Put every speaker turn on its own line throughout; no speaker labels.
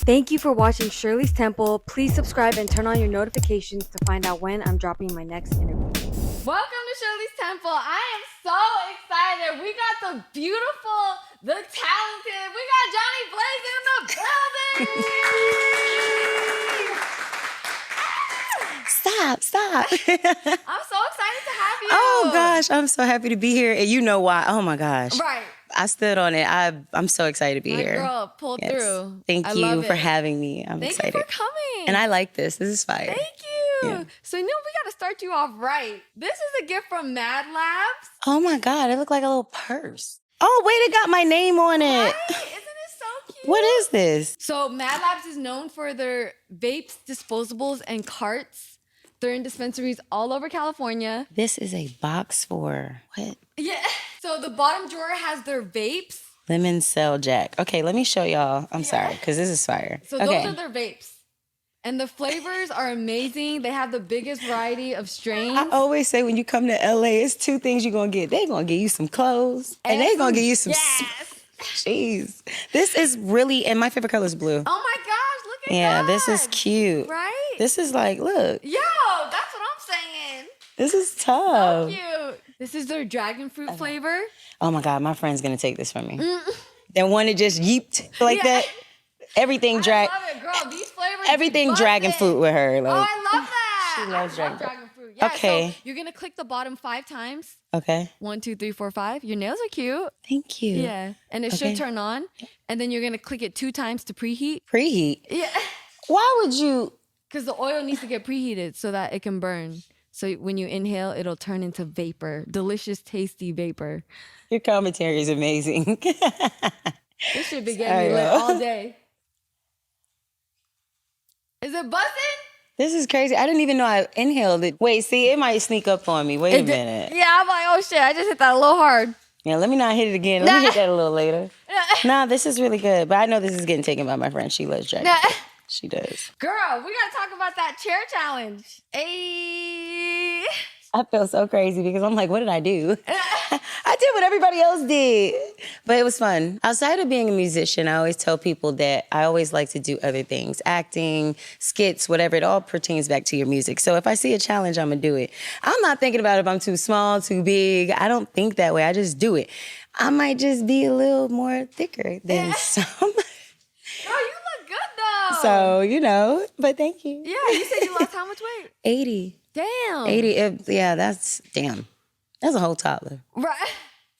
Thank you for watching Shirley's Temple. Please subscribe and turn on your notifications to find out when I'm dropping my next interview.
Welcome to Shirley's Temple. I am so excited. We got the beautiful, the talented. We got Jhonni Blaze in the building.
Stop.
I'm so excited to have you.
Oh gosh, I'm so happy to be here. And you know why? Oh my gosh.
Right.
I stood on it. I'm so excited to be
My
here.
girl pulled through.
Thank
I
you
love
for
it.
having me. I'm
Thank
excited.
you for coming.
And I like this. This is fire.
Thank you.
Yeah.
So, we got to start you off right. This is a gift from Mad Labs.
Oh my God, it looked like a little purse. Oh, wait, it got my name on it.
Right? Isn't it so cute?
What is this?
So, Mad Labs is known for their vapes, disposables, and carts. They're in dispensaries all over California.
This is a box for what?
Yeah. So, the bottom drawer has their vapes.
Lemon Cell Jack. Okay, let me show y'all. I'm sorry, because this is fire.
So, those are their vapes. And the flavors are amazing. They have the biggest variety of strains.
I always say when you come to LA, it's two things you're going to get. They're going to give you some clothes, and they're going to give you some...
Yes.
Jeez. This is really... And my favorite color is blue.
Oh, my gosh. Look at that.
Yeah, this is cute.
Right?
This is like, look.
Yo, that's what I'm saying.
This is
So
tough.
cute. This is their dragon fruit flavor.
Oh my God, my friend's going to take this from me. That one that just yeeped like that. Everything
I
drag.
love it, girl. These flavors.
Everything dragon fruit with her. Like,
Oh, I love that.
She loves
I love
dragon
fruit. Yeah,
Okay.
So you're gonna click the bottom 5 times.
Okay.
1, 2, 3, 4, 5. Your nails are cute.
Thank you.
Yeah, and it should turn on. And then you're gonna click it 2 times to preheat.
Preheat.
Yeah,
Why would you?
because the oil needs to get preheated so that it can burn. So when you inhale, it'll turn into vapor, delicious, tasty vapor.
Your commentary is amazing.
This should be getting me lit all day. Is it busting?
This is crazy. I didn't even know I inhaled it. Wait, see, it might sneak up on me. Wait a minute.
Yeah, I'm like, oh shit, I just hit that a little hard.
Yeah, let me not hit it again. Let me hit that a little later. Nah, this is really good. But I know this is getting taken by my friend. She loves dragon. She does.
Girl, we gotta talk about that chair challenge. Ayy.
I feel so crazy because I'm like, what did I do? I did what everybody else did. But it was fun. Outside of being a musician, I always tell people that I always like to do other things. Acting, skits, whatever. It all pertains back to your music. So if I see a challenge, I'm going to do it. I'm not thinking about if I'm too small, too big. I don't think that way. I just do it. I might just be a little more thicker than some.
Girl, you look good though.
So, you know, but thank you.
Yeah, you said you lost how much weight?
80.
Damn.
80. Yeah, that's a whole toddler.
Right.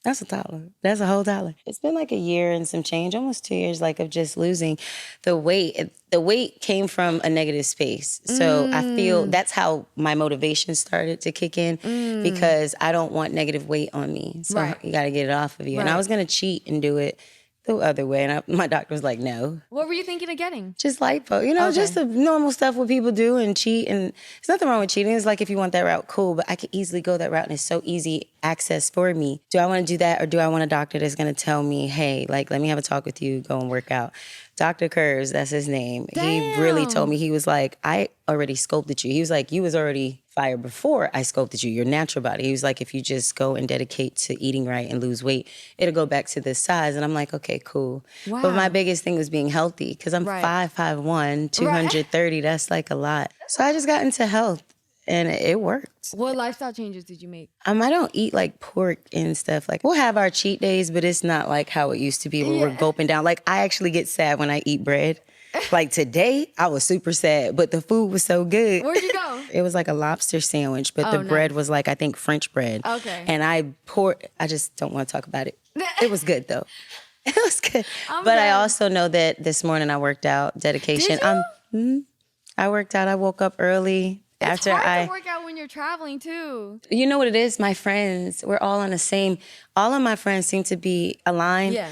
That's a toddler. That's a whole toddler. It's been like a year and some change, almost 2 years, like of just losing the weight. The weight came from a negative space. So I feel that's how my motivation started to kick in because I don't want negative weight on me. So you got to get it off of you. And I was going to cheat and do it the other way. And my doctor was like, no.
What were you thinking of getting?
Just lipo, just the normal stuff what people do and cheat. And there's nothing wrong with cheating. It's like if you want that route, cool. But I could easily go that route and it's so easy access for me. Do I want to do that or do I want a doctor that's going to tell me, hey, like, let me have a talk with you, go and work out? Dr. Curves, that's his name.
Damn.
He really told me, he was like, I already sculpted you. He was like, you was already fire before I sculpted you, your natural body. He was like, if you just go and dedicate to eating right and lose weight, it'll go back to this size. And I'm like, okay, cool.
Wow.
But my biggest thing was being healthy because I'm 5'1", 230. That's like a lot. So I just got into health and it worked.
What lifestyle changes did you make?
I don't eat like pork and stuff. Like we'll have our cheat days, but it's not like how it used to be where we're gulping down. Like I actually get sad when I eat bread. Like today, I was super sad, but the food was so good.
Where'd you go?
It was like a lobster sandwich, but the bread was like, I think French bread.
Okay.
And I just don't want to talk about it. It was good though. It was good. But I also know that this morning I worked out, dedication.
Did you?
I worked out. I woke up early.
It's hard to work out when you're traveling too.
You know what it is? My friends, we're all on the same, all of my friends seem to be aligned.
Yeah.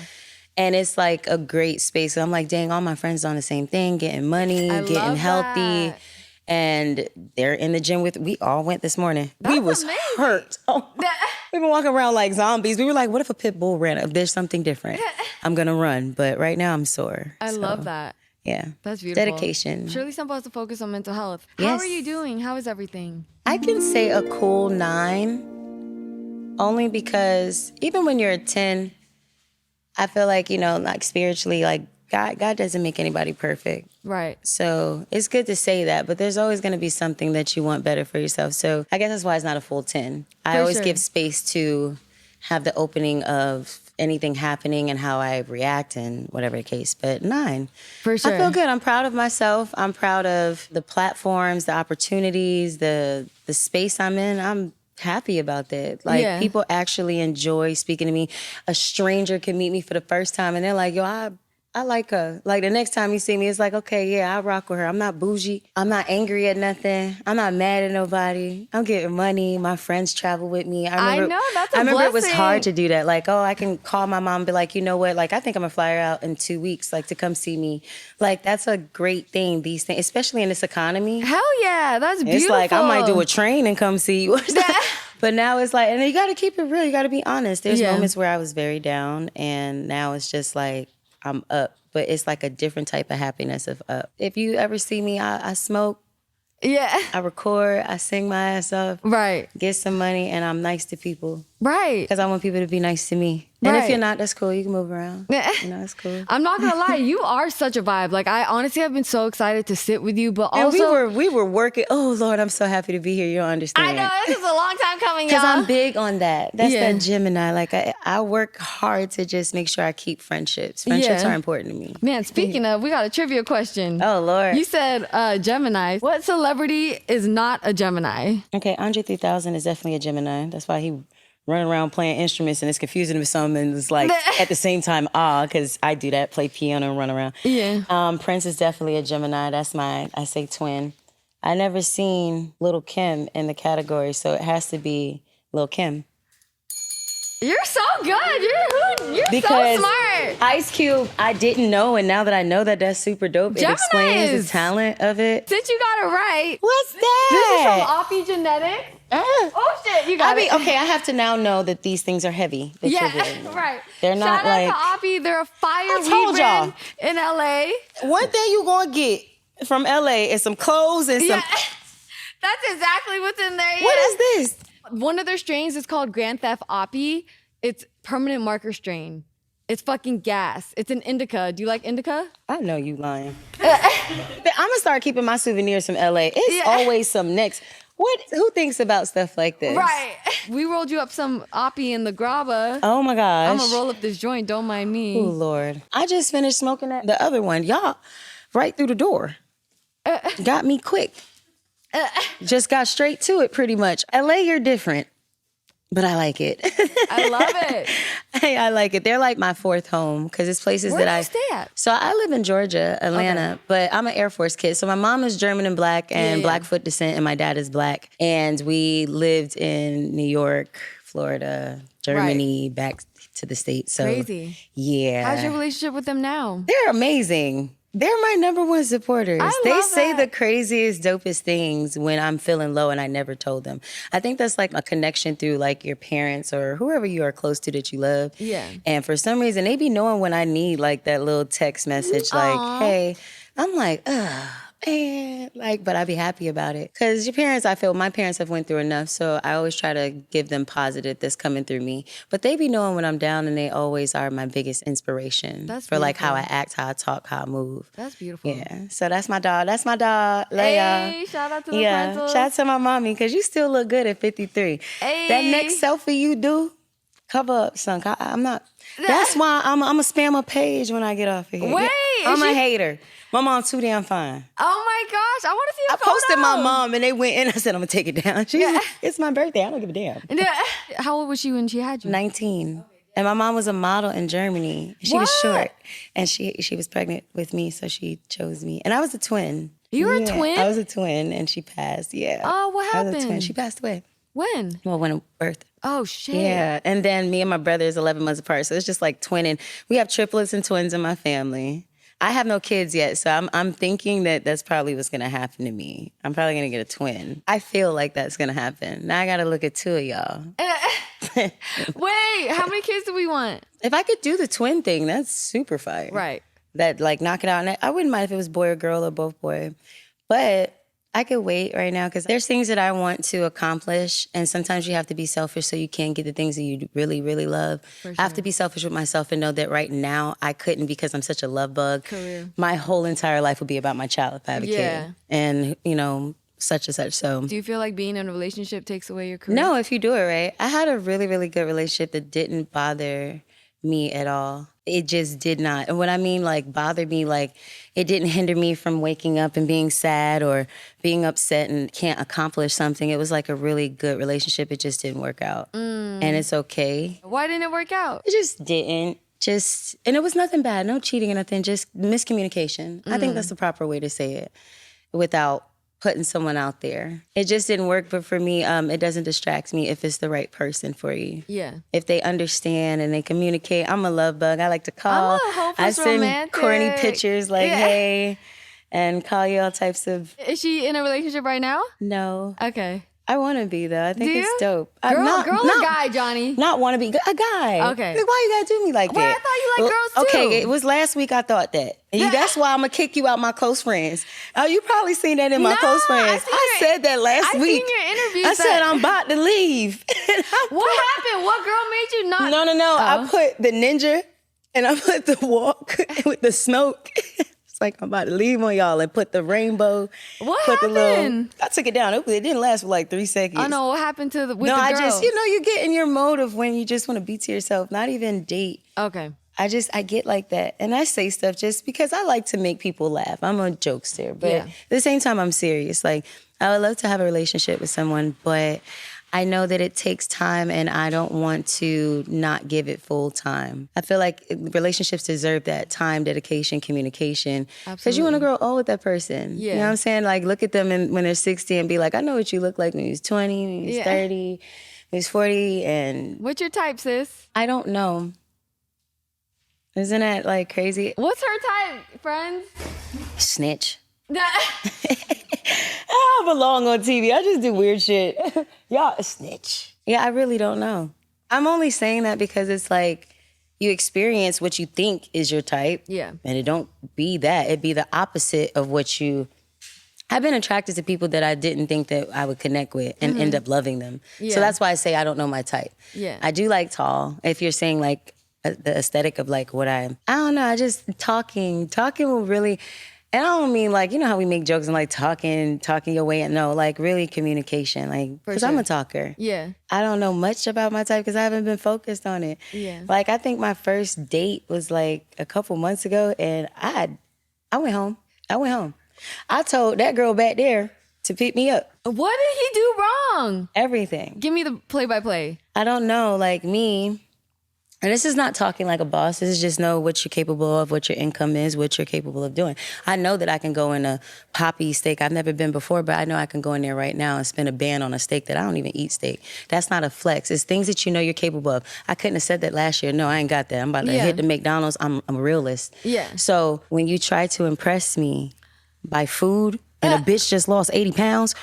And it's like a great space. I'm like, dang, all my friends on the same thing, getting money, getting healthy.
That.
And they're in the gym with, we all went this morning.
That's
we was
amazing.
hurt. Oh, we've been walking around like zombies. We were like, what if a pit bull ran? If there's something different, I'm going to run. But right now I'm sore.
I love that.
Yeah.
That's beautiful.
Dedication.
Shirley Temple has to focus on mental health. How
Yes.
are you doing? How is everything?
I can say a cool 9, only because even when you're a 10, I feel like, like spiritually, like God doesn't make anybody perfect.
Right.
So it's good to say that, but there's always going to be something that you want better for yourself. So I guess that's why it's not a full 10. I always give space to have the opening of anything happening and how I react and whatever the case, but 9.
For sure.
I feel good. I'm proud of myself. I'm proud of the platforms, the opportunities, the space I'm in. I'm happy about that. Like, people actually enjoy speaking to me. A stranger can meet me for the first time and they're like, yo, I like her. Like, the next time you see me, it's like, okay, yeah, I rock with her. I'm not bougie. I'm not angry at nothing. I'm not mad at nobody. I'm getting money. My friends travel with me. I
know, that's a
I remember
blessing.
It was hard to do that. Like, oh, I can call my mom and be like, you know what? Like, I think I'm going to fly her out in 2 weeks, like, to come see me. Like, that's a great thing, these things, especially in this economy.
Hell yeah, that's beautiful.
It's like, I might do a train and come see you. But now it's like, and you got to keep it real. You got to be honest. There's moments where I was very down, and now it's just like, I'm up. But it's like a different type of happiness of up. If you ever see me, I smoke.
Yeah.
I record. I sing my ass off.
Right.
Get some money, and I'm nice to people.
Right.
Because I want people to be nice to me. And if you're not, that's cool. You can move around. You know, it's cool.
I'm not gonna lie, you are such a vibe. Like, I honestly have been so excited to sit with you, but
And
also
we were working. Oh Lord, I'm so happy to be here. You don't understand.
I know this is a long time coming, y'all.
Because I'm big on that. That's that Gemini. Like, I work hard to just make sure I keep friendships. Friendships are important to me.
Man, speaking of, we got a trivia question.
Oh Lord.
You said Gemini. What celebrity is not a Gemini?
Okay, Andre 3000 is definitely a Gemini. That's why he running around playing instruments and it's confusing him with something. And it's like at the same time, because I do that, play piano and run around.
Yeah.
Prince is definitely a Gemini. That's my, I say twin. I never seen Lil' Kim in the category, so it has to be Lil' Kim.
You're so good. You're
Because
so smart.
Ice Cube, I didn't know, and now that I know that, that's super dope.
Geminis.
It explains the talent of it.
Since you got it right.
What's that?
This is from Oppigenetics. Oh shit, you got it.
Okay, I have to now know that these things are heavy. That you're wearing.
Right.
They're not
Shout
like.
out to Oppie. They're a fire
I told
weed brand in LA.
One thing you gonna get from LA is some clothes and some.
Yeah. That's exactly what's in there. Yeah.
What is this?
One of their strains is called Grand Theft Oppie. It's permanent marker strain. It's fucking gas. It's an indica. Do you like indica?
I know you lying. I'm gonna start keeping my souvenirs from LA. It's always some next. Who thinks about stuff like this?
Right. We rolled you up some Oppie in the grabba.
Oh my gosh.
I'm gonna roll up this joint. Don't mind me.
Oh Lord. I just finished smoking the other one. Y'all, right through the door. Got me quick. Just got straight to it pretty much. LA, you're different. But I like it.
I love it.
Hey, I like it. They're like my fourth home because it's places
Where
that
do
I
you stay at?
So I live in Georgia, Atlanta, but I'm an Air Force kid. So my mom is German and black and Blackfoot descent, and my dad is black. And we lived in New York, Florida, Germany, back to the States. So
crazy.
Yeah.
How's your relationship with them now?
They're amazing. They're my number one supporters. They say the craziest, dopest things when I'm feeling low and I never told them. I think that's like a connection through like your parents or whoever you are close to that you love.
Yeah.
And for some reason, they be knowing when I need like that little text message like, hey, I'm like, man, like, but I be happy about it. Because your parents, I feel my parents have went through enough, so I always try to give them positive that's coming through me. But they be knowing when I'm down, and they always are my biggest inspiration for like how I act, how I talk, how I move.
That's beautiful.
Yeah, so that's my dog. That's my dog, Leia.
Hey, shout out to the Frentals.
Shout out to my mommy, because you still look good at 53.
Hey.
That next selfie you do, cover up, son. I'm not. That's why I'm going to spam a page when I get off of here.
Wait.
I'm a hater. My mom too damn fine.
Oh my gosh, I want to see a
photo. I posted my mom and they went in. I said, I'm going to take it down. It's my birthday. I don't give a damn.
How old was she when she had you?
19. And my mom was a model in Germany. She was short. And she was pregnant with me, so she chose me. And I was a twin.
You were a twin?
I was a twin and she passed,
Oh, what happened?
I was a twin. She passed away.
When?
Well, when I birthed.
Oh, shit.
Yeah. And then me and my brother is 11 months apart. So it's just like twinning. We have triplets and twins in my family. I have no kids yet, so I'm thinking that that's probably what's going to happen to me. I'm probably going to get a twin. I feel like that's going to happen. Now I got to look at two of y'all.
Wait, how many kids do we want?
If I could do the twin thing, that's super fire.
Right.
That, like, knock it out. And I wouldn't mind if it was boy or girl or both boy. But I could wait right now because there's things that I want to accomplish. And sometimes you have to be selfish so you can get the things that you really, really love.
Sure.
I have to be selfish with myself and know that right now I couldn't because I'm such a love bug.
Career.
My whole entire life would be about my child if I have a kid. And, you know, such and such. So,
do you feel like being in a relationship takes away your career?
No, if you do it right. I had a really, really good relationship that didn't bother me at all. It just did not. And what I mean, like, bother me, like, it didn't hinder me from waking up and being sad or being upset and can't accomplish something. It was like a really good relationship. It just didn't work out. And it's okay.
Why didn't it work out?
It just didn't. And it was nothing bad. No cheating or nothing. Just miscommunication. I think that's the proper way to say it without putting someone out there. It just didn't work, but for me, it doesn't distract me if it's the right person for you.
Yeah.
If they understand and they communicate. I'm a love bug. I like to call.
I'm a hopeless
I send
romantic.
corny pictures like, hey, and call you all types of...
Is she in a relationship right now?
No.
Okay.
I want to be, though. I think
Do
it's
you?
dope.
Girl or guy, Johnny?
Not want to be. A guy.
Okay.
Like, why you got to do me like
Well,
that?
I thought you like girls, too.
Okay, it was last week I thought that. And that's why I'm going to kick you out my close friends. Oh, you probably seen that in my close friends. I said that last week.
I seen your interviews.
I said I'm about to leave.
What happened? What girl made you not?
No.
Oh.
I put the ninja and I put the walk with the smoke. It's like I'm about to leave on y'all and put the rainbow.
What
put
happened?
I took it down. It didn't last for like 3 seconds.
I know what happened with the girl.
I just, you get in your mode of when you just want to be to yourself, not even date.
Okay.
I get like that. And I say stuff just because I like to make people laugh. I'm a jokester. But at the same time, I'm serious. Like, I would love to have a relationship with someone, but I know that it takes time and I don't want to not give it full time. I feel like relationships deserve that time, dedication, communication. Because you want to grow old with that person.
Yeah.
You know what I'm saying? Like, look at them when they're 60 and be like, I know what you look like when you was 20, when you was 30, when you was 40. And
what's your type, sis?
I don't know. Isn't that like crazy?
What's her type, friends?
Snitch. I belong on TV. I just do weird shit. Y'all a snitch. Yeah, I really don't know. I'm only saying that because it's like you experience what you think is your type.
Yeah.
And it don't be that. It be the opposite of what you... I've been attracted to people that I didn't think that I would connect with and end up loving them.
Yeah.
So that's why I say I don't know my type.
Yeah.
I do like tall. If you're saying like the aesthetic of like what I don't know. I just talking will really... And I don't mean like, you know how we make jokes and like talking your way in. No, like really communication. Like, because I'm a talker.
Yeah.
I don't know much about my type because I haven't been focused on it.
Yeah.
Like, I think my first date was like a couple months ago and I went home. I told that girl back there to pick me up.
What did he do wrong?
Everything.
Give me the play-by-play.
I don't know. Like me... And this is not talking like a boss. This is just know what you're capable of, what your income is, what you're capable of doing. I know that I can go in a Poppy steak. I've never been before, but I know I can go in there right now and spend a band on a steak that I don't even eat steak. That's not a flex. It's things that you know you're capable of. I couldn't have said that last year. No, I ain't got that. I'm about to hit the McDonald's. I'm a realist.
Yeah.
So when you try to impress me by food and a bitch just lost 80 pounds...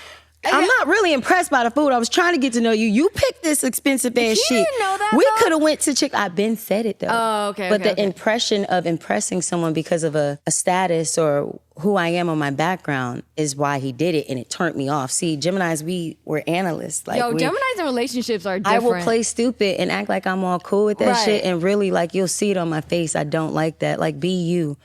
I'm not really impressed by the food. I was trying to get to know you. You picked this expensive ass shit.
You didn't know that,
We
though?
could have went to Chick. I've been said it though.
Oh, okay.
But
okay,
the impression of impressing someone because of a status or who I am on my background is why he did it, and it turned me off. See, Geminis, we're analysts. Like,
Geminis and relationships are different.
I will play stupid and act like I'm all cool with that shit, and really, like, you'll see it on my face. I don't like that. Like, be you.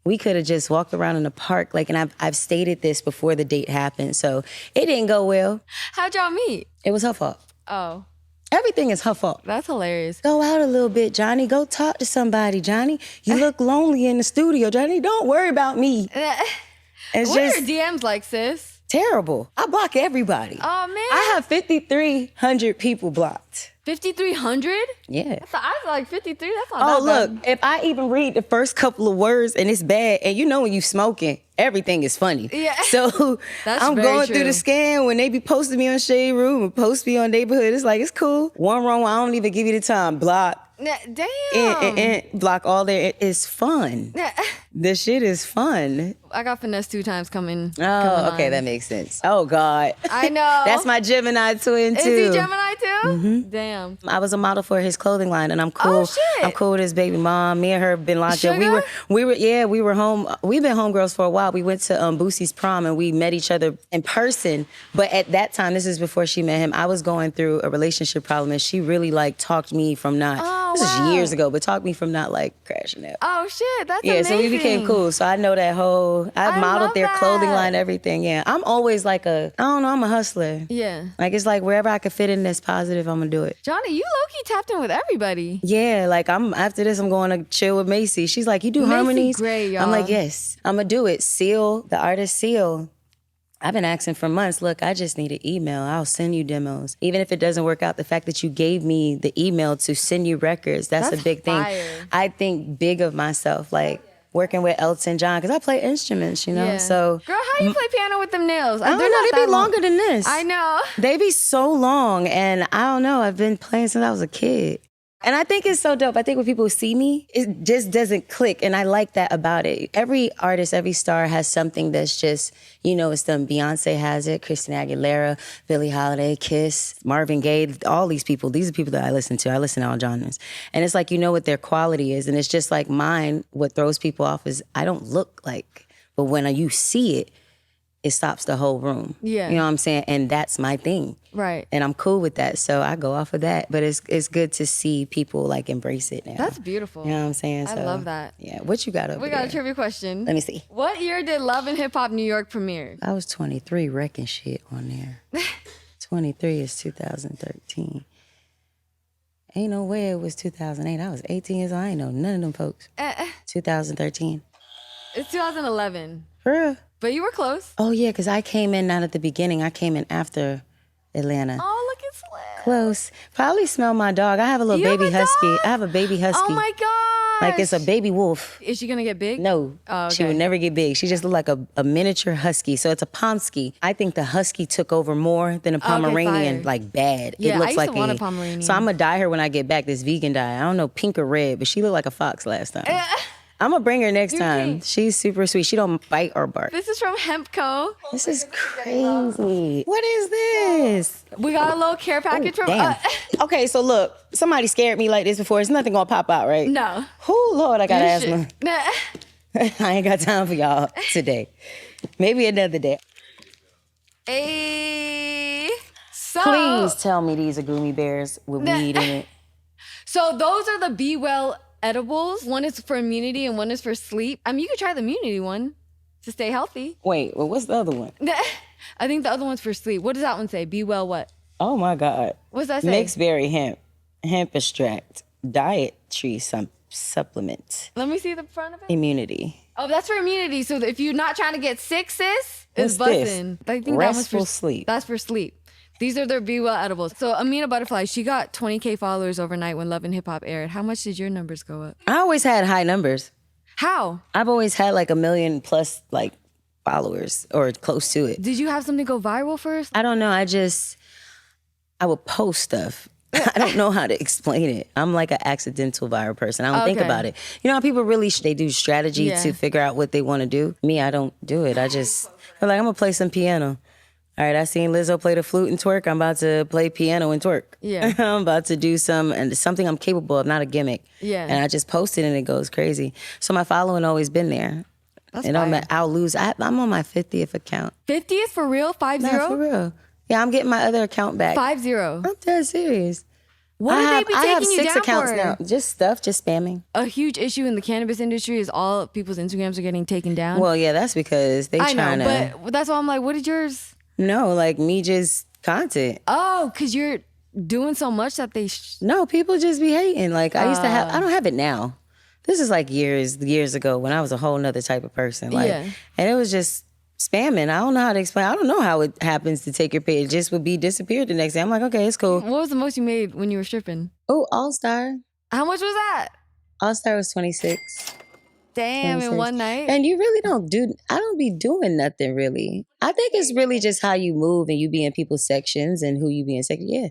We could have just walked around in the park, like, and I've stated this before the date happened, so it didn't go well.
How'd y'all meet?
It was her fault.
Oh.
Everything is her fault.
That's hilarious.
Go out a little bit, Johnny. Go talk to somebody, Johnny. You look lonely in the studio, Johnny. Don't worry about me. It's
What
just
are your DMs like, sis?
terrible. I block everybody.
Oh, man.
I have 5,300 people blocked.
5,300?
Yeah.
I was like 53. That's not
Oh,
that
look,
bad.
if I even read the first couple of words and it's bad, and you know when you smoking, everything is funny.
Yeah.
So
That's
I'm
very
going
true.
through the scan when they be posting me on Shade Room and post me on Neighborhood. It's like, it's cool. One wrong, I don't even give you the time. Block.
Damn.
Block all there. It's fun. The shit is fun.
I got finessed 2 times coming.
Oh, okay, that makes sense. Oh, God.
I know.
That's my Gemini twin, too.
Is he Gemini too?
Mm-hmm.
Damn.
I was a model for his clothing line, and I'm cool.
Oh, shit.
I'm cool with his baby mom. Me and her have been locked up.
Sugar?
We were home. We've been homegirls for a while. We went to Boosie's prom, and we met each other in person. But at that time, this is before she met him, I was going through a relationship problem, and she really, like, talked me from not, this is years ago, but talked me from not, like, crashing out.
Oh, shit. That's
yeah,
amazing.
so we became cool. So I know that whole, I modeled their clothing line, everything. Yeah, I'm always like I'm a hustler.
Yeah.
Like, it's like wherever I could fit in that's positive, I'm gonna do it.
Jhonni, you low-key tapped in with everybody.
Yeah, like after this, I'm going to chill with Macy. She's like, you do
Macy
harmonies?
great, y'all.
I'm like, yes, I'm gonna do it. Seal, the artist Seal. I've been asking for months, look, I just need an email. I'll send you demos. Even if it doesn't work out, the fact that you gave me the email to send you records, that's a big
fire.
thing. I think big of myself, like working with Elton John, because I play instruments, you know?
Yeah.
So,
girl, how you play piano with them nails?
I don't know, they be longer than this.
I know.
They be so long, and I don't know, I've been playing since I was a kid. And I think it's so dope. I think when people see me, it just doesn't click, and I like that about it. Every artist, every star has something that's just, you know, it's them. Beyonce has it, Christina Aguilera, Billie Holiday, Kiss, Marvin Gaye, all these people. These are people that I listen to. I listen to all genres. And it's like, you know what their quality is, and it's just like mine, what throws people off is I don't look like, but when you see it, it stops the whole room.
Yeah.
You know what I'm saying? And that's my thing.
Right.
And I'm cool with that. So I go off of that. But it's good to see people like embrace it now.
That's beautiful.
You know what I'm saying?
I love that.
Yeah. What you got over
We got a trivia question.
Let me see.
What year did Love and Hip Hop New York premiere?
I was 23 wrecking shit on there. 23 is 2013. Ain't no way it was 2008. I was 18 years old. I ain't know none of them folks. 2013.
It's 2011.
For real?
But you were close.
Oh, yeah, because I came in not at the beginning. I came in after Atlanta.
Oh, look at Slim.
Close. Probably smell my dog. I have a little
You have
baby
a
husky.
dog?
I have a baby husky.
Oh, my gosh.
Like it's a baby wolf.
Is she going to get big?
No,
Oh, okay.
she would never get big. She just looked like a miniature husky. So it's a Pomsky. I think the husky took over more than a Pomeranian,
fire.
like bad.
Yeah,
it looks
I used
like
to want a Pomeranian.
So I'm gonna dye her when I get back. This vegan dye. I don't know, pink or red, but she looked like a fox last time. I'm gonna bring her next time.
can.
She's super sweet. She don't bite or bark.
This is from Hempco.
This is crazy. What is this?
We got a little care package from...
Damn. Okay, so look, somebody scared me like this before. It's nothing gonna pop out, right?
No.
Oh, Lord, I got
You
asthma.
should-
I ain't got time for y'all today. Maybe another day.
Hey. So...
Please tell me these are Gloomy Bears with weed in it.
So those are the Be Well edibles. One is for immunity and one is for sleep. I mean, you could try the immunity one to stay healthy.
Wait, well, what's the other one?
I think the other one's for sleep. What does that one say? Be Well what?
Oh, my God.
What does that say?
Mixed berry hemp extract, dietary supplement,
Let me see the front of it.
immunity.
Oh, that's for immunity. So if you're not trying to get sick, sis,
What's
it's busting.
this?
I think
Restful
that one's for
sleep.
That's for sleep. These are their Be Well edibles. So Amina Butterfly, she got 20K followers overnight when Love and Hip Hop aired. How much did your numbers go up?
I always had high numbers.
How?
I've always had like 1 million plus like followers or close to it.
Did you have something go viral first?
I don't know. I would post stuff. I don't know how to explain it. I'm like an accidental viral person. I don't think
Okay.
about it. You know how people really, they do strategy
Yeah.
to figure out what they want to do? Me, I don't do it. I'm like, I'm going to play some piano. All right, I seen Lizzo play the flute and twerk. I'm about to play piano and twerk.
Yeah.
I'm about to do something I'm capable of, not a gimmick.
Yeah.
And I just post it and it goes crazy. So my following always been there.
That's
And
fire.
I'll lose. I'm on my 50th account.
50th for real? 50?
Nah, for real. Yeah, I'm getting my other account back.
50.
I'm dead serious.
What
I
would
have,
they be
I
taking
have
you
6
down
accounts
for?
now. Just spamming.
A huge issue in the cannabis industry is all people's Instagrams are getting taken down.
Well, yeah, that's because they
I
trying
know,
to.
but that's why I'm like, what did yours?
No, like me just content.
Oh, because you're doing so much that they...
No, people just be hating. Like I used to have. I don't have it now. This is like years ago when I was a whole nother type of person. Like,
Yeah.
and it was just spamming. I don't know how to explain. I don't know how it happens to take your page. It just would be disappeared the next day. I'm like, okay, it's cool.
What was the most you made when you were stripping?
Oh, All Star.
How much was that?
All Star was 26.
Damn, in
26.
one night?
And you really I don't be doing nothing really. I think it's really just how you move and you be in people's sections and who you be in section. Yeah.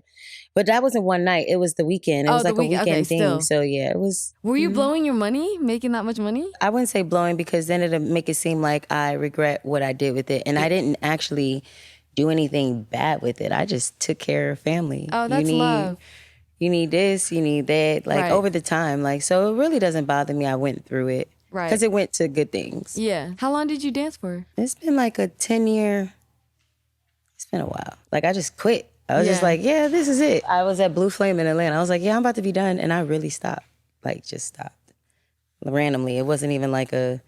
But that wasn't one night. It was the weekend. It was like a weekend thing.
Still.
So yeah, it was.
Were you blowing your money, making that much money?
I wouldn't say blowing because then it'd make it seem like I regret what I did with it. And I didn't actually do anything bad with it. I just took care of family.
Oh, that's love.
You need this, you need that, like
Right.
over the time. Like, so it really doesn't bother me. I went through it.
Right.
Because it went to good things.
Yeah. How long did you dance for?
It's been like a 10-year, it's been a while. Like I just quit. I was just like, yeah, this is it. I was at Blue Flame in Atlanta. I was like, yeah, I'm about to be done. And I really stopped. Like just stopped. Randomly. It wasn't even like I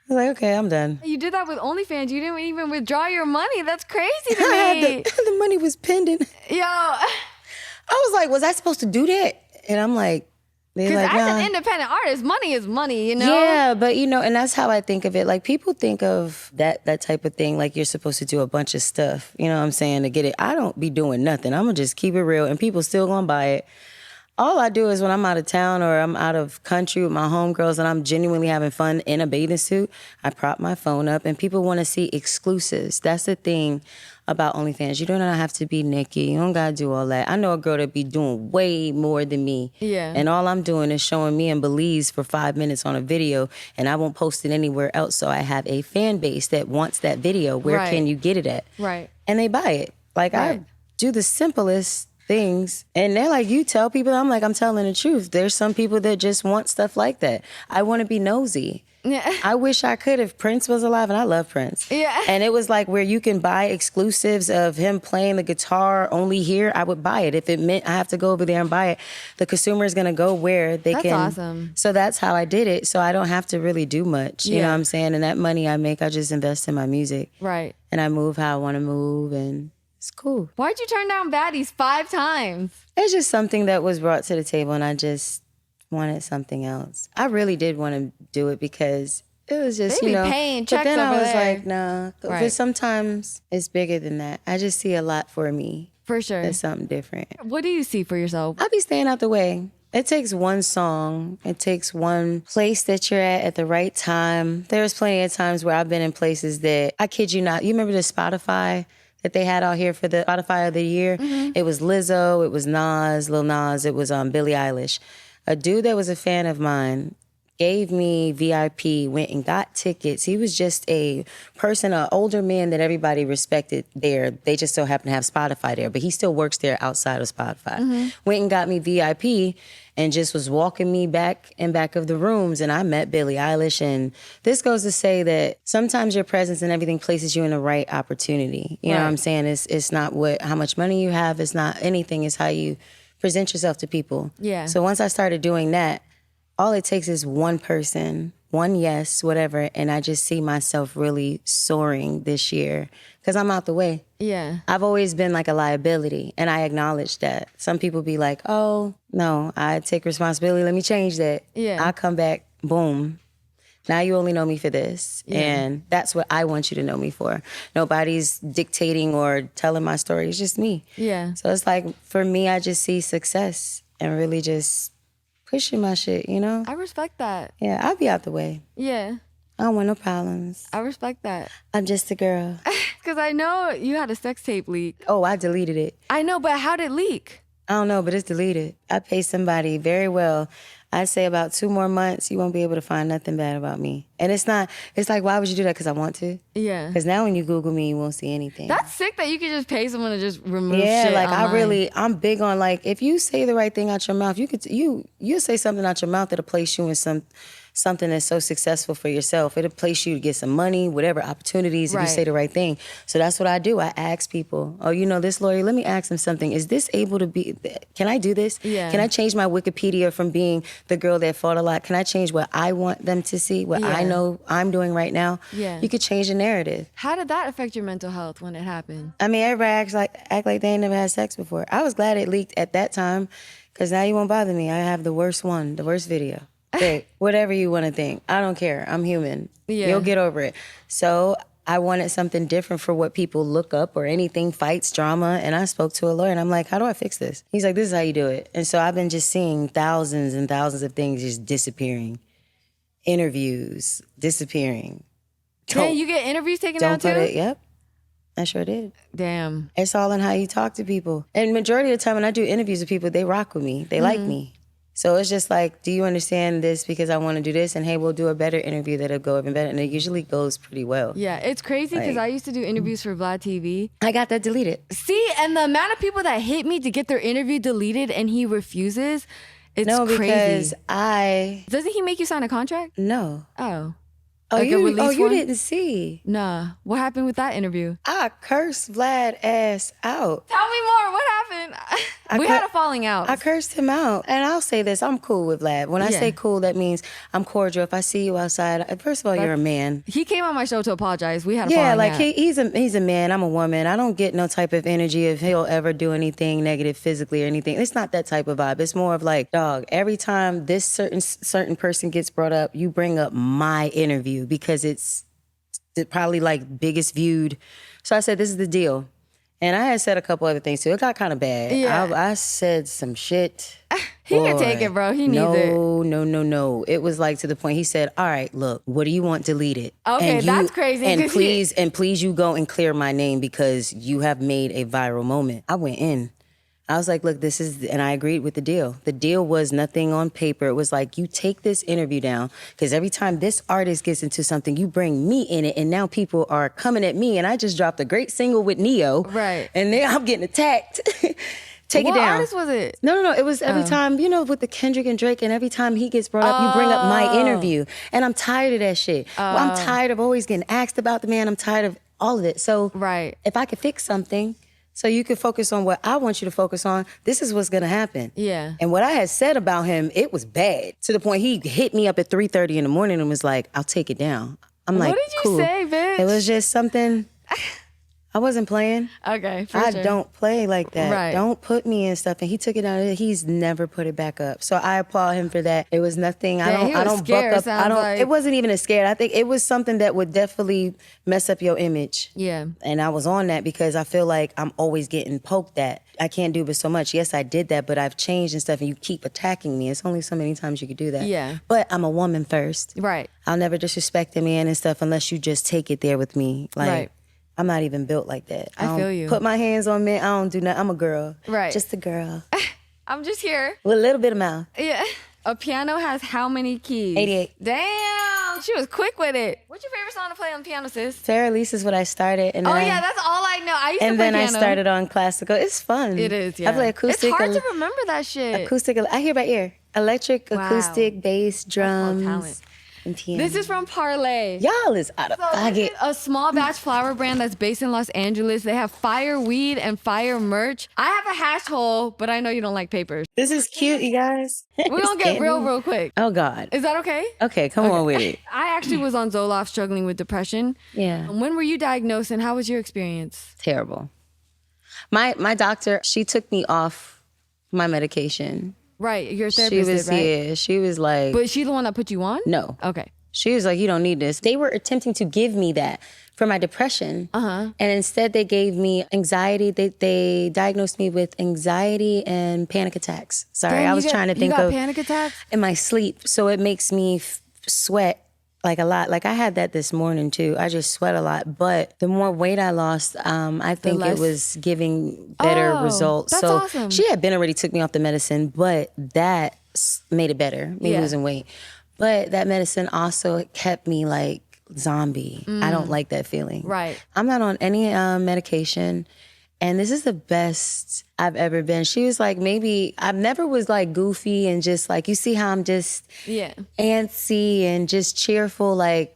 was like, okay, I'm done.
You did that with OnlyFans. You didn't even withdraw your money. That's crazy to me.
The money was pending.
Yo.
I was like, was I supposed to do that? And I'm like,
because
like,
as
nah.
an independent artist, money is money, you know?
Yeah, but and that's how I think of it. Like people think of that type of thing like you're supposed to do a bunch of stuff, you know what I'm saying, to get it. I don't be doing nothing. I'm gonna just keep it real and people still gonna buy it. All I do is when I'm out of town or I'm out of country with my homegirls and I'm genuinely having fun in a bathing suit, I prop my phone up and people want to see exclusives. That's the thing about OnlyFans. You don't have to be Nikki. You don't gotta do all that. I know a girl that be doing way more than me.
Yeah.
And all I'm doing is showing me and Belize for 5 minutes on a video and I won't post it anywhere else. So I have a fan base that wants that video. Where can you get it at?
Right.
And they buy it. Like I do the simplest things. And they're like, you tell people. I'm like, I'm telling the truth. There's some people that just want stuff like that. I want to be nosy.
Yeah.
I wish I could if Prince was alive, and I love Prince.
Yeah.
And it was like where you can buy exclusives of him playing the guitar only here, I would buy it. If it meant I have to go over there and buy it, the consumer is going to go where they can.
That's awesome.
So that's how I did it. So I don't have to really do much. You know what I'm saying? And that money I make, I just invest in my music.
Right.
And I move how I want to move, and it's cool.
Why'd you turn down Baddies 5 times?
It's just something that was brought to the table, and I just wanted something else. I really did want to do it because it was just,
They be paying checks
but then I
over
was
there.
like, nah.
Right.
But sometimes it's bigger than that. I just see a lot for me.
For sure.
That's something different.
What do you see for yourself?
I be staying out the way. It takes one song. It takes one place that you're at the right time. There's plenty of times where I've been in places that, I kid you not, you remember the Spotify that they had out here for the Spotify of the year? Mm-hmm. It was Lizzo, it was Lil Nas, it was Billie Eilish. A dude that was a fan of mine gave me VIP, went and got tickets. He was just a person, an older man that everybody respected there. They just so happened to have Spotify there, but he still works there outside of Spotify. Mm-hmm. Went and got me VIP and just was walking me back in back of the rooms, and I met Billie Eilish. And this goes to say that sometimes your presence and everything places you in the right opportunity. You know what I'm saying? It's not how much money you have. It's not anything. It's how you present yourself to people.
Yeah.
So once I started doing that, all it takes is one person, one yes, whatever, and I just see myself really soaring this year because I'm out the way.
Yeah.
I've always been like a liability, and I acknowledge that. Some people be like, oh, no, I take responsibility. Let me change that.
Yeah.
I come back, boom. Now you only know me for this. Yeah. And that's what I want you to know me for. Nobody's dictating or telling my story. It's just me.
Yeah.
So it's like, for me, I just see success and really just pushing my shit, you know?
I respect that.
Yeah, I'll be out the way.
Yeah.
I don't want no problems.
I respect that.
I'm just a girl.
Because I know you had a sex tape leak.
Oh, I deleted it.
I know, but how'd it leak?
I don't know, but it's deleted. I paid somebody very well. I say about 2 more months, you won't be able to find nothing bad about me. And it's like, why would you do that? Because I want to?
Yeah.
Because now when you Google me, you won't see anything.
That's sick that you can just pay someone to just remove shit
like
online.
I'm big on, like, if you say the right thing out your mouth, you'll say something out your mouth that'll place you in something that's so successful for yourself. It'll place you to get some money, whatever opportunities, if you say the right thing. So that's what I do. I ask people, oh, you know this lawyer? Let me ask him something. Is this able to be, can I do this?
Yeah.
Can I change my Wikipedia from being the girl that fought a lot? Can I change what I want them to see, what I know I'm doing right now?
Yeah.
You could change the narrative.
How did that affect your mental health when it happened?
I mean, everybody act like they ain't never had sex before. I was glad it leaked at that time, because now you won't bother me. I have the worst video. Great. Whatever you want to think. I don't care. I'm human.
Yeah.
You'll get over it. So I wanted something different for what people look up or anything, fights, drama. And I spoke to a lawyer and I'm like, how do I fix this? He's like, this is how you do it. And so I've been just seeing thousands and thousands of things just disappearing. Interviews disappearing.
Yeah, you get interviews taken out too?
Yep. I sure did.
Damn.
It's all in how you talk to people. And majority of the time when I do interviews with people, they rock with me. They like me. So it's just like, do you understand this because I want to do this? And hey, we'll do a better interview that'll go even better. And it usually goes pretty well.
Yeah, it's crazy because I used to do interviews for Vlad TV.
I got that deleted.
See, and the amount of people that hit me to get their interview deleted and he refuses, it's crazy.
Because
Doesn't he make you sign a contract?
No.
Oh.
Oh,
Like
you didn't see.
Nah. What happened with that interview?
I cursed Vlad ass out.
Tell me more. What happened? We had a falling out.
I cursed him out. And I'll say this, I'm cool with Vlad. When I say cool, that means I'm cordial. If I see you outside, first of all, you're a man.
He came on my show to apologize. We had a falling out.
Yeah, like he's a man. I'm a woman. I don't get no type of energy if he'll ever do anything negative physically or anything. It's not that type of vibe. It's more of like, dog, every time this certain person gets brought up, you bring up my interview because it's probably like biggest viewed. So I said, this is the deal. And I had said a couple other things too. It got kind of bad.
Yeah.
I said some shit.
He can take it, bro. He needs it.
No. It was like to the point he said, all right, look, what do you want deleted?
Okay, that's crazy.
And please you go and clear my name because you have made a viral moment. I went in. I was like, look, and I agreed with the deal. The deal was nothing on paper. It was like, you take this interview down because every time this artist gets into something, you bring me in it. And now people are coming at me. And I just dropped a great single with Neo.
Right.
And now I'm getting attacked. Take it down. What
artist was it?
No. It was every time, with the Kendrick and Drake, and every time he gets brought up, you bring up my interview. And I'm tired of that shit. I'm tired of always getting asked about the man. I'm tired of all of it. So if I could fix something, so you can focus on what I want you to focus on, this is what's going to happen.
Yeah.
And what I had said about him, it was bad. To the point he hit me up at 3:30 in the morning and was like, I'll take it down. I'm like,
what did you say, bitch?
It was just something... I wasn't playing.
Okay,
I don't play like that.
Right.
Don't put me in stuff. And he took it down. He's never put it back up. So I applaud him for that. It was nothing. I don't buck up. It wasn't even a scare. I think it was something that would definitely mess up your image.
Yeah.
And I was on that because I feel like I'm always getting poked at. I can't do but so much. Yes, I did that, but I've changed and stuff, and you keep attacking me. It's only so many times you could do that.
Yeah.
But I'm a woman first.
Right.
I'll never disrespect a man and stuff unless you just take it there with me. Like, I'm not even built like that.
I feel you.
Put my hands on men. I don't do nothing. I'm a girl.
Right.
Just a girl.
I'm just here.
With a little bit of mouth.
Yeah. A piano has how many keys?
88.
Damn. She was quick with it. What's your favorite song to play on the piano, sis?
Fair Lease is what I started. And
yeah, that's all I know. I used to play piano.
And then I started on classical. It's fun.
It is, yeah.
I play acoustic.
It's hard to remember that shit.
Acoustic. I hear by ear. Electric, acoustic, bass, drums.
That's called talent.
And piano.
This is from Parlay.
Y'all is out of pocket.
A small batch flower brand that's based in Los Angeles. They have fire weed and fire merch. I have a hash hole, but I know you don't like papers.
This is cute, you guys.
We're going to get real quick.
Oh, God.
Is that okay?
Okay, come on with it.
I actually was on Zoloft struggling with depression.
Yeah.
When were you diagnosed and how was your experience?
Terrible. My doctor, she took me off my medication.
Right, your therapist did, right?
Yeah, she was like...
But is she the one that put you on?
No.
Okay.
She was like, you don't need this. They were attempting to give me that for my depression. And instead they gave me anxiety. They diagnosed me with anxiety and panic attacks. Sorry,
Damn,
I was trying to think of...
panic attacks?
In my sleep. So it makes me sweat like a lot. Like I had that this morning too. I just sweat a lot. But the more weight I lost, I think it was giving better results.
That's awesome.
She had been already took me off the medicine, but that made it better, me losing weight. But that medicine also kept me like zombie. I don't like that feeling.
Right.
I'm not on any medication. And this is the best I've ever been. She was like, maybe I've never was like goofy and just like, you see how I'm just antsy and just cheerful. Like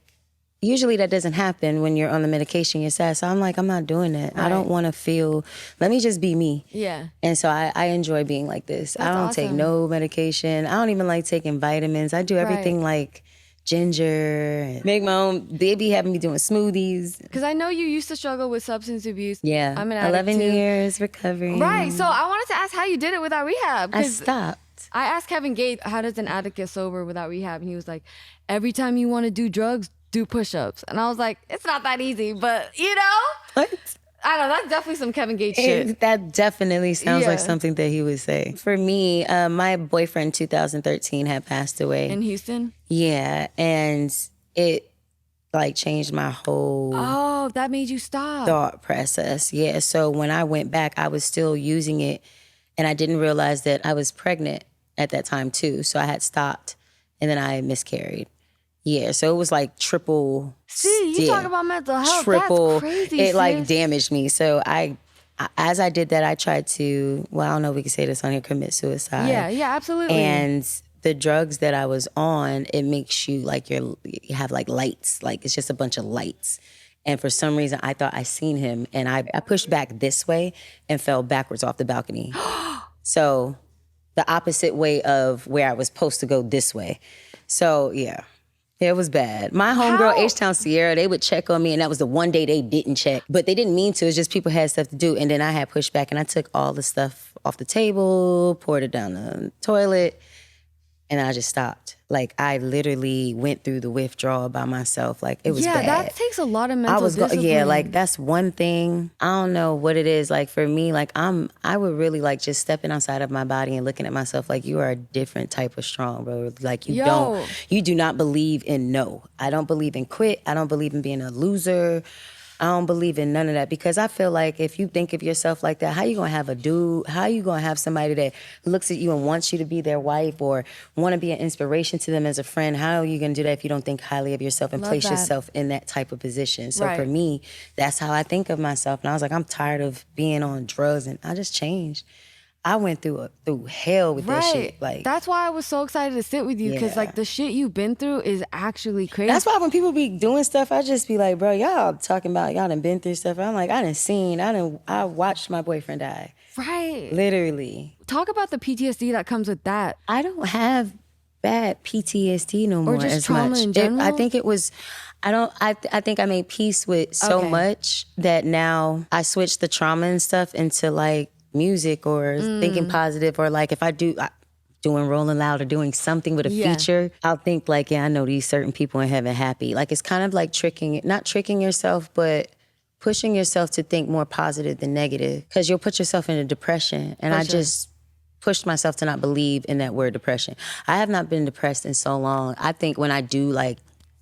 usually that doesn't happen when you're on the medication, you're sad. So I'm like, I'm not doing that. Right. I don't want to feel, let me just be me.
Yeah.
And so I enjoy being like this.
That's
I don't take no medication. I don't even like taking vitamins. I do everything like ginger and make my own. They be having me doing smoothies.
Because I know you used to struggle with substance abuse.
Yeah.
I'm an addict
11
too.
years recovering.
Right. So I wanted to ask how you did it without rehab.
I stopped.
I asked Kevin Gates, how does an addict get sober without rehab? And he was like, every time you want to do drugs, do push-ups. And I was like, it's not that easy, but
What?
I don't know, that's definitely some Kevin Gates shit.
That definitely sounds like something that he would say. For me, my boyfriend in 2013 had passed away.
In Houston?
Yeah, and it like changed my whole
Oh, that made you stop.
thought process. Yeah. So when I went back, I was still using it, and I didn't realize that I was pregnant at that time too. So I had stopped, and then I miscarried. Yeah. So it was like triple.
See, you talk about mental health.
Triple.
That's crazy.
It like
sis.
damaged me. So as I did that, I tried to. Well, I don't know if we can say this on here. Commit suicide.
Yeah, absolutely.
And the drugs that I was on, it makes you like you have like lights. Like it's just a bunch of lights. And for some reason, I thought I seen him, and I pushed back this way and fell backwards off the balcony. So the opposite way of where I was supposed to go this way. So yeah, it was bad. My homegirl, H-Town Sierra, they would check on me, and that was the one day they didn't check. But they didn't mean to. It's just people had stuff to do. And then I had pushed back, and I took all the stuff off the table, poured it down the toilet, and I just stopped. Like, I literally went through the withdrawal by myself. Like, it was bad.
Yeah, that takes a lot of mental discipline.
Yeah, like, that's one thing. I don't know what it is. Like, for me, like, I would really, like, just stepping outside of my body and looking at myself like, you are a different type of strong, bro. Like, you do not believe in no. I don't believe in quit. I don't believe in being a loser. I don't believe in none of that, because I feel like if you think of yourself like that, how you gonna have a dude? How you gonna have somebody that looks at you and wants you to be their wife or want to be an inspiration to them as a friend? How are you gonna do that if you don't think highly of yourself and place yourself in that type of position? So for me, that's how I think of myself. And I was like, I'm tired of being on drugs, and I just changed. I went through hell with that shit. Like,
that's why I was so excited to sit with you, because like the shit you've been through is actually crazy.
That's why when people be doing stuff, I just be like, bro, y'all talking about y'all done been through stuff. I'm like, I watched my boyfriend die.
Right.
Literally.
Talk about the PTSD that comes with that.
I don't have bad PTSD no more.
Or just
as
trauma
much.
in general?
I think it was. I think I made peace with so much that now I switched the trauma and stuff into like music or thinking positive, or like if I do doing Rolling Loud or doing something with a feature, I'll think like, yeah, I know these certain people in heaven happy. Like it's kind of like not tricking yourself, but pushing yourself to think more positive than negative, because you'll put yourself in a depression. And I just pushed myself to not believe in that word depression. I have not been depressed in so long. I think when I do like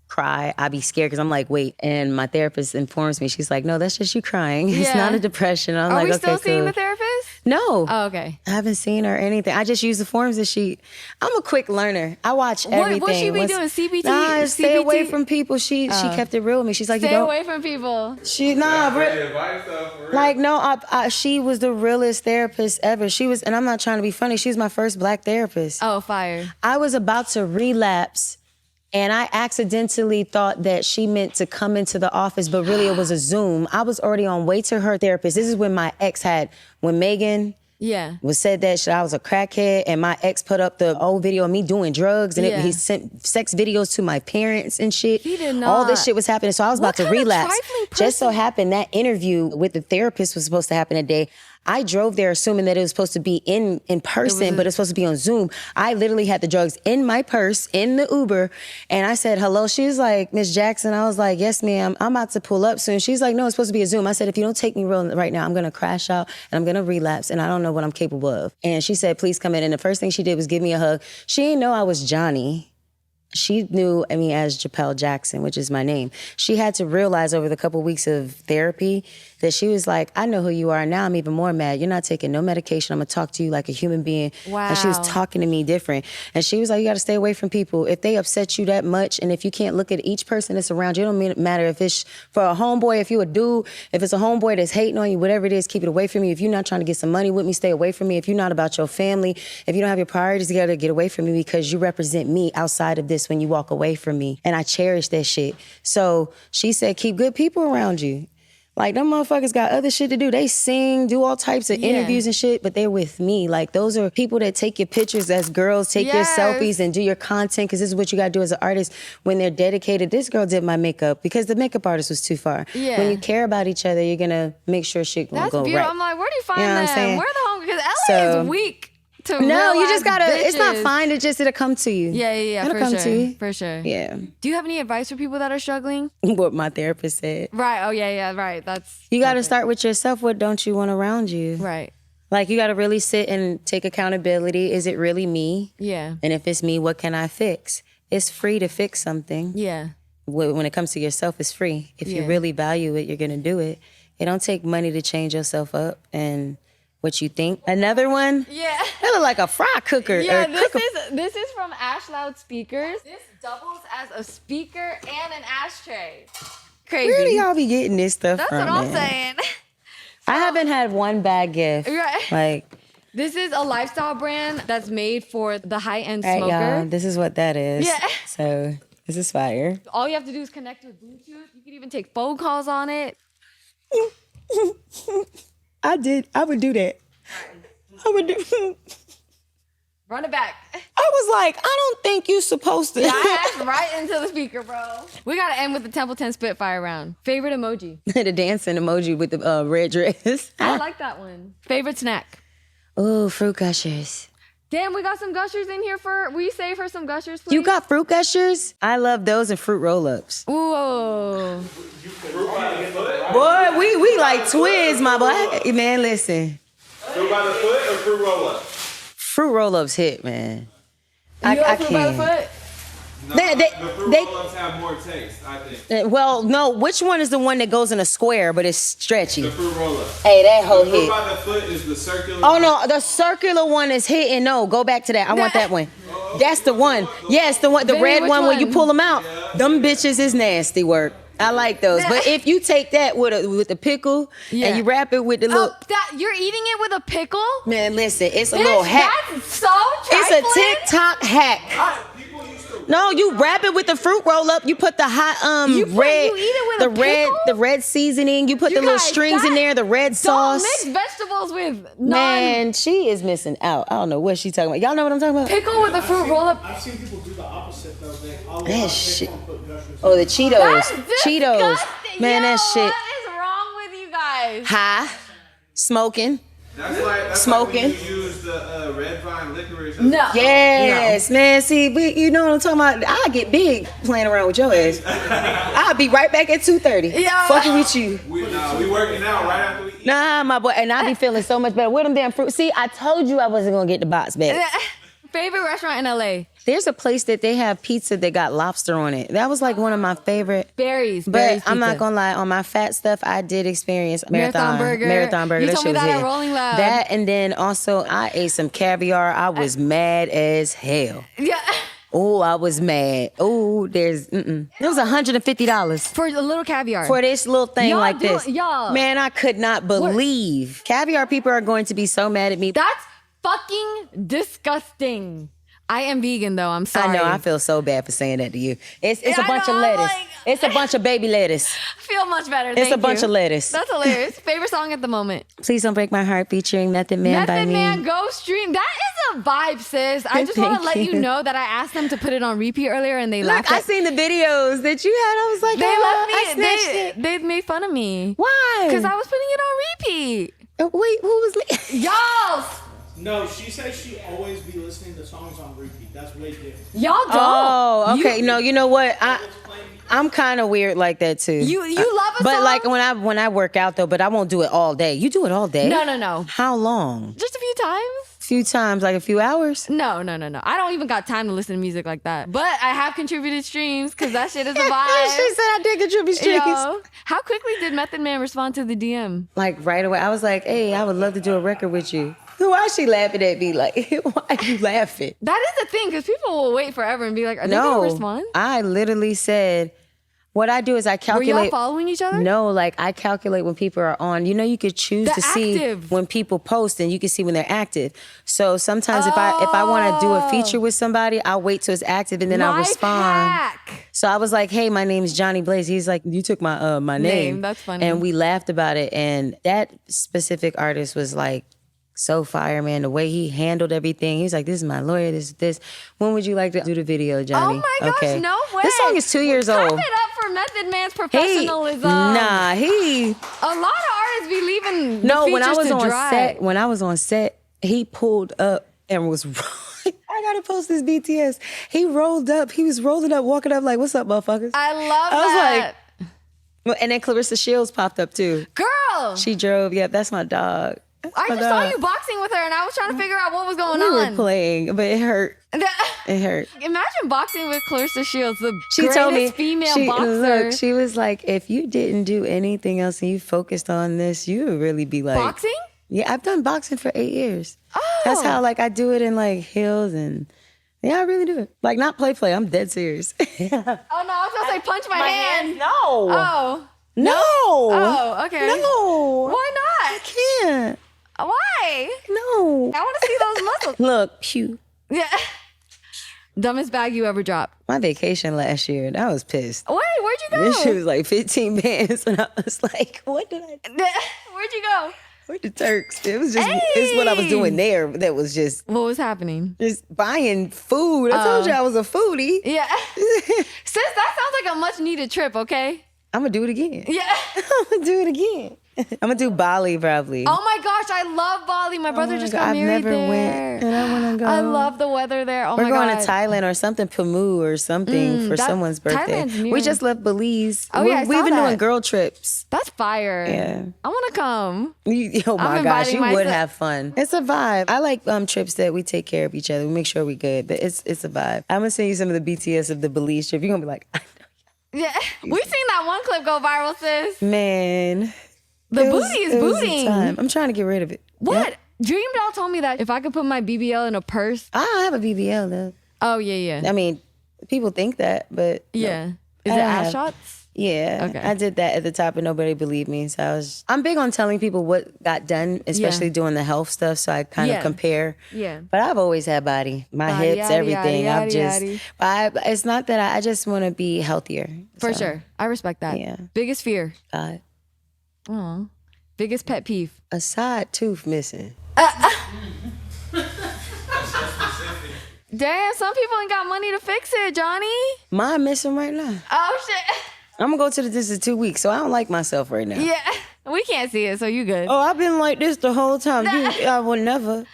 cry, I be scared because I'm like, wait. And my therapist informs me, she's like, no, that's just you crying. It's not a depression. I'm like, okay, cool.
Are we still seeing the therapist?
No.
Oh, okay.
I haven't seen her or anything. I just use the forms that I'm a quick learner. I watch everything.
What she be doing? CBT?
Nah, stay away from people. She kept it real with me. She's like,
stay away from people.
She was the realest therapist ever. She was, and I'm not trying to be funny, she was my first black therapist.
Oh, fire.
I was about to relapse, and I accidentally thought that she meant to come into the office, but really it was a Zoom. I was already on way to her therapist. This is when my ex when Megan was said that shit, I was a crackhead, and my ex put up the old video of me doing drugs, and he sent sex videos to my parents and shit.
He did not.
All this shit was happening, so I was about to relapse. Just so happened that interview with the therapist was supposed to happen that day. I drove there assuming that it was supposed to be in person, but it's supposed to be on Zoom. I literally had the drugs in my purse, in the Uber, and I said, hello. She was like, Miss Jackson. I was like, yes, ma'am. I'm about to pull up soon. She's like, no, it's supposed to be a Zoom. I said, if you don't take me real right now, I'm going to crash out, and I'm going to relapse, and I don't know what I'm capable of. And she said, please come in. And the first thing she did was give me a hug. She didn't know I was Jhonni. She knew me as Japel Jackson, which is my name. She had to realize over the couple weeks of therapy that she was like, I know who you are. Now I'm even more mad. You're not taking no medication. I'm going to talk to you like a human being.
Wow.
And she was talking to me different. And she was like, you got to stay away from people. If they upset you that much, and if you can't look at each person that's around you, it don't matter if it's for a homeboy, if you a dude, if it's a homeboy that's hating on you, whatever it is, keep it away from me. If you're not trying to get some money with me, stay away from me. If you're not about your family, if you don't have your priorities together, get away from me, because you represent me outside of this when you walk away from me. And I cherish that shit. So she said, keep good people around you. Like, them motherfuckers got other shit to do. They sing, do all types of interviews and shit, but they're with me. Like, those are people that take your pictures as girls, take your selfies and do your content, because this is what you got to do as an artist when they're dedicated. This girl did my makeup because the makeup artist was too far. Yeah. When you care about each other, you're going to make sure shit going to go right.
I'm like, where do you find them? Where the home? Because LA is weak.
No, you just gotta, it's not fine, it'll come to you.
Yeah,
it'll
for
come
sure.
to you.
For sure.
Yeah.
Do you have any advice for people that are struggling?
What my therapist said.
Right, oh yeah, right. That's
you gotta start with yourself. What don't you want around you?
Right.
Like, you gotta really sit and take accountability. Is it really me?
Yeah.
And if it's me, what can I fix? It's free to fix something.
Yeah.
when it comes to yourself, it's free. If you really value it, you're gonna do it. It don't take money to change yourself up and what you think. Another one?
Yeah.
That look like a fry cooker.
Yeah, this is from Ash Loud Speakers. This doubles as a speaker and an ashtray. Crazy.
Where do y'all be getting this stuff
That's
from,
what I'm
man?
saying.
I haven't had one bad gift.
Right.
Like,
this is a lifestyle brand that's made for the high-end
all right,
smoker.
y'all, this is what that is.
Yeah.
So, this is fire.
All you have to do is connect with Bluetooth. You can even take phone calls on it.
I would do that. I would do.
Run it back.
I was like, I don't think you're supposed to.
I asked right into the speaker, bro. We gotta end with the Templeton Spitfire round. Favorite emoji?
The dancing emoji with the red dress.
I like that one. Favorite snack?
Ooh, fruit gushers.
Damn, we got some gushers in here for. Will you save her some gushers, please?
You got fruit gushers? I love those and fruit roll-ups.
Ooh.
Boy, we like twins, my boy. Man, listen.
Fruit by the foot or fruit roll-up?
Fruit roll-ups hit, man.
You got
I
fruit by the
can't.
foot?
No,
They-
the fruit
they-
roll-ups have more taste, I think.
Well, no, which one is the one that goes in a square but it's stretchy?
The fruit roll-up.
Hey, that whole
The fruit
hit.
by the foot is the circular.
Oh no, the circular one is hitting. No, go back to that. I want that one. That's the one. Yes, the one, the
Vinny,
red
which
one where you
one?
pull them out. Them bitches is nasty work. I like those. But if you take that with the pickle and you wrap it with the little
You're eating it with a pickle?
man, listen, it's a
Bitch,
little hack.
That's so
It's
trifling.
a TikTok hack.
People used to.
No, you wrap it with the fruit roll up. You put the hot
You
red,
eat it with
the
a
red,
pickle?
the red seasoning. You put
You
the little
guys,
strings in
that-
there, the red
Don't
sauce.
mix vegetables with
Man, she is missing out. I don't know what she's talking about. Y'all know what I'm talking about?
pickle with a fruit roll up.
I've seen people do the opposite though. They all
That shit.
put gushers.
Oh, the Cheetos.
That's
Cheetos.
disgusting.
Man,
Yo,
that shit.
What is wrong with you guys?
High. Smoking.
That's like
Smoking.
when you use the red vine licorice.
No.
Yes, man. See, you know what I'm talking about? I get big playing around with your ass. I'll be right back at 2:30.
Yeah.
Fucking with you.
We working out right after we eat.
Nah, my boy. And I be feeling so much better. With them damn fruit. See, I told you I wasn't going to get the box back.
Favorite restaurant in LA?
There's a place that they have pizza that got lobster on it. That was like one of my favorite.
Barry's.
But I'm not gonna lie, on my fat stuff, I did experience
Marathon Burger.
Marathon Burger.
You
that
told
shit
me
was
that at
hit.
Rolling Loud.
That and then also I ate some caviar. I was mad as hell.
Yeah.
Oh, I was mad. Oh, it was $150
For a little caviar.
for this little thing
Y'all
like
do-
this.
y'all.
Man, I could not believe. Caviar people are going to be so mad at me.
That's fucking disgusting. I am vegan though. I'm sorry.
I know. I feel so bad for saying that to you. It's
Yeah,
a bunch
I
of
know, I'm
lettuce.
like-
It's a bunch of baby lettuce.
I feel much better.
It's a bunch of lettuce.
That's hilarious. Favorite song at the moment?
Please Don't Break My Heart featuring Method Man by
Method
me.
Man, go stream. That is a vibe, sis. I just want to let
Thank
you
you.
know that I asked them to put it on repeat earlier and they
Look,
laughed
I
at
seen the videos that you had. I was like,
They
oh,
left me.
I snatched it.
They made fun of me.
Why?
Because I was putting it on repeat.
Wait, who was me?
Y'all,
No, she says she always be listening to songs on repeat. That's way different.
y'all don't.
Oh, okay.
You,
No, you know what? I'm kind of weird like that too.
you love a
but
song?
like when I work out though, but I won't do it all day. You do it all day?
No.
How long?
Just a few times.
Few times, like a few hours.
No. I don't even got time to listen to music like that. But I have contributed streams because that shit is a vibe.
She said I did contribute streams.
Yo, how quickly did Method Man respond to the DM?
Like right away, I was like, "Hey, I would love to do a record with you." Why is she laughing at me? Like, why are you laughing?
That is the thing because people will wait forever and be like, "Are they gonna respond?"
I literally said, what I do is I
Were
calculate.
y'all following each other?
No, like I calculate when people are on. You know, you could choose
The
to see
active.
when people post, and you can see when they're active. So sometimes if I want to do a feature with somebody, I'll wait till it's active and then I'll
Life
respond.
hack.
So I was like, "Hey, my name is Jhonni Blaze." He's like, "You took my name."
That's funny.
And we laughed about it. And that specific artist was like, so fire, man. The way he handled everything. He's like, "This is my lawyer. This. When would you like to do the video, Johnny?"
Oh my gosh, no way.
This song is 2 years
Clap
old.
it up for Method Man's
He,
professionalism.
nah, he.
A lot of artists be leaving the
No, when I
features
was
to
on
dry.
set, he pulled up and was. I gotta post this BTS. He rolled up. He was rolling up, walking up like, "What's up, motherfuckers?"
I love
I was
that.
Well, and then Clarissa Shields popped up too.
Girl.
She drove. Yep, that's my dog.
I just saw you boxing with her, and I was trying to figure out what was going
We
on.
were playing, but it hurt. It hurt.
Imagine boxing with Clarissa Shields, the
She
greatest
told me,
female boxer.
Look, she was like, if you didn't do anything else and you focused on this, you would really be like...
Boxing?
Yeah, I've done boxing for 8 years.
Oh.
That's how, like, I do it in, like, heels and... Yeah, I really do it. Like, not play. I'm dead serious.
Oh, no, I was going to say punch my hand.
No.
Oh.
No.
Oh, okay.
No.
Why
I
not?
can't.
Why?
No.
I want to see those muscles.
Look, pew.
Yeah. Dumbest bag you ever dropped?
My vacation last year, and I was pissed.
Wait, where'd you go?
This shit was like 15 bands, and I was like, what did I do?
Where'd you go?
Where the Turks? It was just, it's what I was doing there that was just
What was happening?
buying food. I told you I was a foodie.
Yeah. Sis, that sounds like a much needed trip, okay?
I'm gonna do it again.
Yeah.
I'm gonna do it again. I'm gonna do Bali probably.
Oh my gosh, I love Bali. My brother just got
I've
married
never
there.
went, and I wanna go.
I love the weather there. Oh
We're
my
going
god.
to Thailand or something, Pamu or something for
that-
someone's birthday.
Thailand's near.
We just left Belize.
Oh, yeah, I
We've
saw
been doing
that.
girl trips.
That's fire.
Yeah.
I want to come.
Oh my
I'm
gosh,
inviting
you would
myself.
have fun. It's a vibe. I like trips that we take care of each other. We make sure we good, but it's a vibe. I'm gonna send you some of the BTS of the Belize trip. You're gonna be like, I
Yeah. We seen that one clip go viral, sis.
know. Man.
The
It
booty
was-
is
it was a
booting.
time. I'm trying to get rid of it.
What?
Yep.
Dream Doll told me that if I could put my BBL in a purse.
I don't have a BBL though.
Oh, yeah.
I mean, people think that, but no.
Yeah. Is
I
it
don't
ass
have-
shots?
Yeah,
Okay.
I did that at the top and nobody believed me. So I'm big on telling people what got done, especially doing the health stuff. So I kind
Yeah.
of compare.
Yeah.
But I've always had body, my
Body,
hips,
yaddy,
everything.
yaddy,
I've just,
yaddy.
it's not that I just want to be healthier.
For
So,
sure. I respect that.
Yeah.
Biggest fear.
God.
Aw. Biggest pet peeve.
A side tooth missing.
Damn, some people ain't got money to fix it, Johnny.
Mine missing right now.
Oh, shit.
I'm gonna go to the dentist in 2 weeks, so I don't like myself right now.
Yeah. We can't see it, so you good.
Oh, I've been like this the whole time. I will never.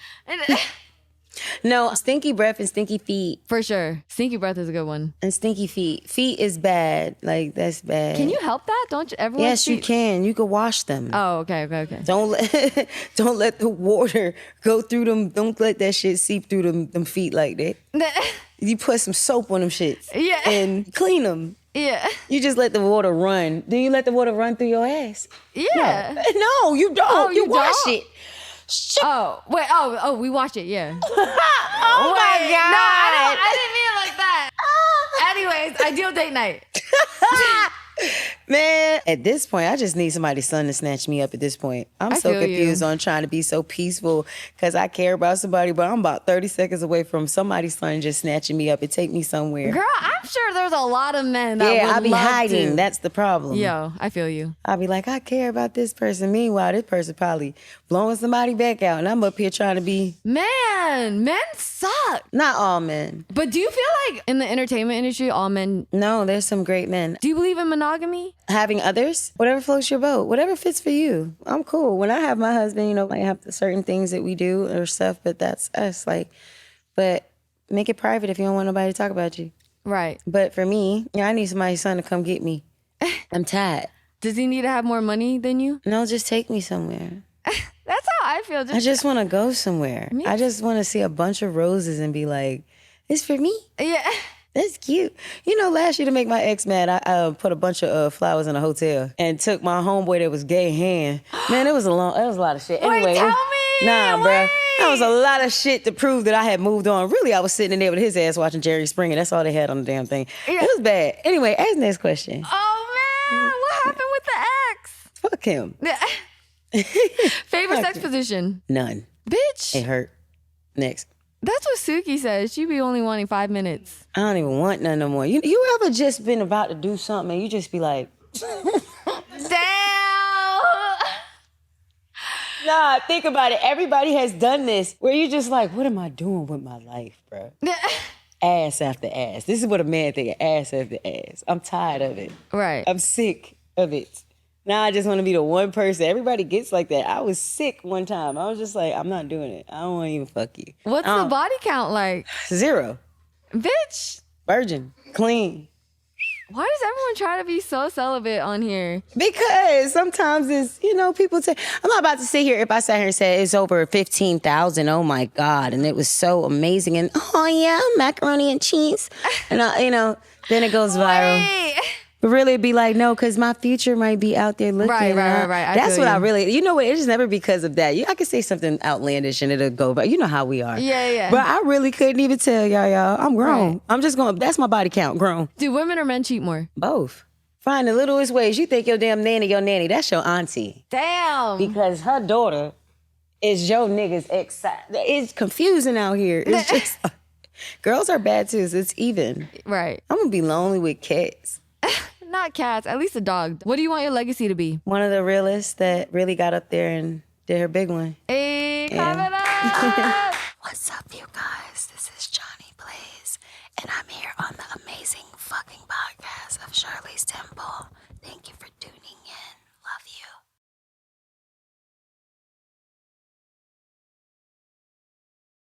No, stinky breath and stinky feet.
For sure. Stinky breath is a good one.
And stinky feet. Feet is bad. Like, that's bad.
Can you help that? Don't you everyone?
Yes, you can. You can wash them.
Oh, okay.
Don't let the water go through them. Don't let that shit seep through them feet like that. You put some soap on them shits.
Yeah.
And clean them.
Yeah.
You just let the water run. Do you let the water run through your ass?
Yeah.
No, you don't.
Oh,
you
you
wash
don't?
it. Shut
Oh, wait. Oh, we watch it. Yeah.
Oh my
Wait,
God.
No, I didn't mean it like that. Anyways, ideal date night.
Man, at this point, I just need somebody's son to snatch me up at this point. I'm
I
so
feel
confused
you.
on trying to be so peaceful because I care about somebody, but I'm about 30 seconds away from somebody's son just snatching me up and take me somewhere.
Girl, I'm sure there's a lot of men that
Yeah,
would
I'll be
love
hiding.
to.
That's the problem.
Yo, I feel you.
I'll be like, I care about this person. Meanwhile, this person probably blowing somebody back out, and I'm up here trying to be.
Man, men suck.
Not all men.
But do you feel like in the entertainment industry, all men,
No, there's some great men.
do you believe in monogamy?
Having others, whatever floats your boat, whatever fits for you. I'm cool. When I have my husband, I have certain things that we do or stuff, but that's us. But make it private if you don't want nobody to talk about you.
Right.
But for me, I need somebody's son to come get me. I'm tired.
Does he need to have more money than you?
No, just take me somewhere.
That's how I feel.
I just want to go somewhere. I just want to see a bunch of roses and be like, it's for me.
Yeah.
That's cute. Last year to make my ex mad, I put a bunch of flowers in a hotel and took my homeboy that was gay hand. Man, it was a lot of shit. Anyway,
tell me.
Nah,
Wait.
bro. That was a lot of shit to prove that I had moved on. Really, I was sitting in there with his ass watching Jerry Springer. That's all they had on the damn thing.
Yeah.
It was bad. Anyway, ask the next question.
Oh, man. What happened with the ex?
Fuck him.
Favorite sex position?
None.
Bitch.
It hurt. Next.
That's what Suki says. She be only wanting 5 minutes.
I don't even want none no more. You ever just been about to do something and you just be like,
Damn.
nah, think about it. Everybody has done this where you just like, what am I doing with my life, bro? Ass after ass. This is what a man think, ass after ass. I'm tired of it.
Right.
I'm sick of it. Now I just want to be the one person. Everybody gets like that. I was sick one time. I was just like, I'm not doing it. I don't want to even fuck you.
What's the body count like?
0.
Bitch.
Virgin. Clean.
Why does everyone try to be so celibate on here?
Because sometimes it's, people say, I'm not about to sit here, if I sat here and said it's over 15,000, oh my God, and it was so amazing, and oh yeah, macaroni and cheese, and then it goes viral.
Wait.
But really it'd be like, no, because my future might be out there looking.
Right.
That's what I really, it's never because of that. I could say something outlandish and it'll go, but you know how we are.
Yeah.
But I really couldn't even tell y'all. I'm grown.
Right.
I'm just going, that's my body count, grown.
Do women or men cheat more?
Both. Find the littlest ways. You think your damn nanny, that's your auntie.
Damn.
Because her daughter is your nigga's ex. It's confusing out here. It's just, girls are bad too, so it's even.
Right.
I'm going to be lonely with cats.
Not cats, at least a dog. What do you want your legacy to be?
One of the realists that really got up there and did her big one.
Hey, clap it up.
What's up, you guys? This is Jhonni Blaze, and I'm here on the amazing fucking podcast of Shirley's Temple. Thank you